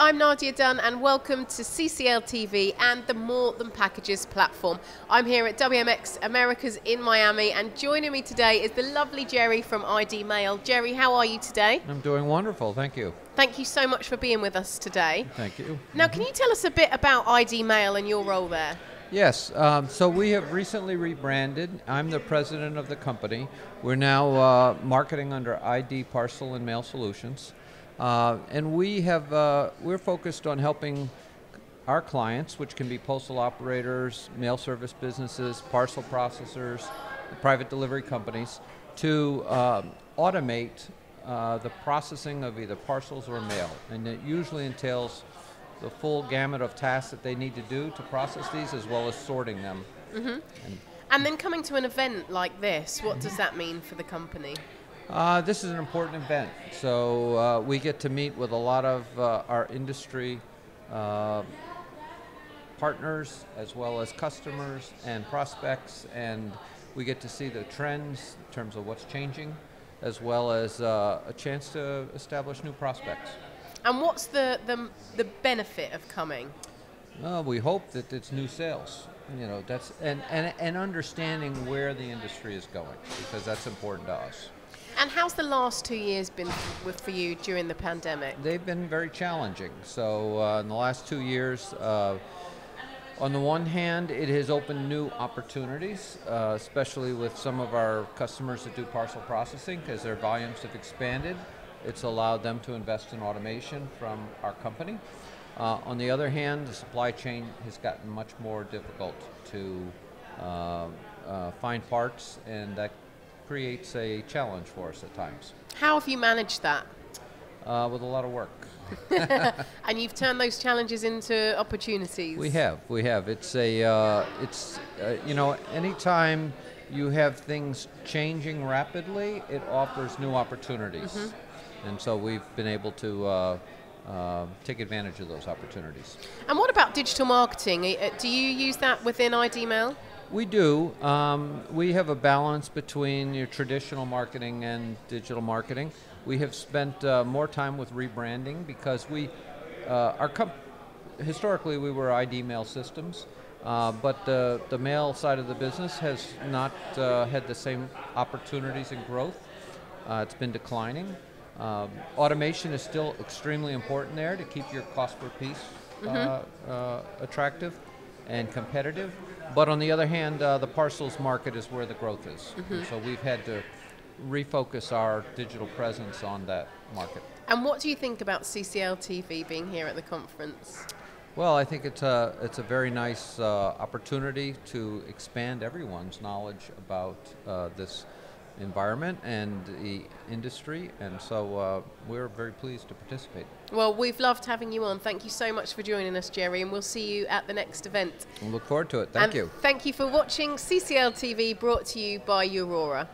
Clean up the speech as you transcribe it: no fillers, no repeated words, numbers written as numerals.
I'm Nadia Dunn and welcome to CCL TV and the More Than Packages platform. I'm here at WMX Americas in Miami, and joining me today is the lovely Jerry from ID Mail. Jerry, how are you today? I'm doing wonderful, thank you. Thank you so much for being with us today. Thank you. Now, can you tell us a bit about ID Mail and your role there? Yes, so we have recently rebranded. I'm the president of the company. We're now marketing under ID Parcel and Mail Solutions. And we're focused on helping our clients, which can be postal operators, mail service businesses, parcel processors, private delivery companies, to automate the processing of either parcels or mail. And it usually entails the full gamut of tasks that they need to do to process these, as well as sorting them. Mm-hmm. And then coming to an event like this, what does that mean for the company? This is an important event, so we get to meet with a lot of our industry partners, as well as customers and prospects, and we get to see the trends in terms of what's changing, as well as a chance to establish new prospects. And what's the benefit of coming? Well, we hope that it's new sales. You know, that's and understanding where the industry is going, because that's important to us. And how's the last 2 years been for you during the pandemic? They've been very challenging. So in the last 2 years, on the one hand, it has opened new opportunities, especially with some of our customers that do parcel processing, because their volumes have expanded. It's allowed them to invest in automation from our company. On the other hand, the supply chain has gotten much more difficult to find parts, and that creates a challenge for us at times. How have you managed that? With a lot of work. And you've turned those challenges into opportunities. We have. It's you know, anytime you have things changing rapidly, it offers new opportunities. Mm-hmm. And so we've been able to take advantage of those opportunities. And what about digital marketing? Do you use that within ID Mail? We do. We have a balance between your traditional marketing and digital marketing. We have spent more time with rebranding, because historically we were ID Mail Systems, but the mail side of the business has not had the same opportunities and growth. It's been declining. Automation is still extremely important there to keep your cost per piece attractive and competitive. But on the other hand, the parcels market is where the growth is. Mm-hmm. So we've had to refocus our digital presence on that market. And what do you think about CCL TV being here at the conference? Well, I think it's a very nice opportunity to expand everyone's knowledge about this environment and the industry, and so we're very pleased to participate. Well, we've loved having you on. Thank you so much for joining us, Jerry, and we'll see you at the next event. We look forward to it. Thank you. Thank you for watching CCL TV, brought to you by Aurora.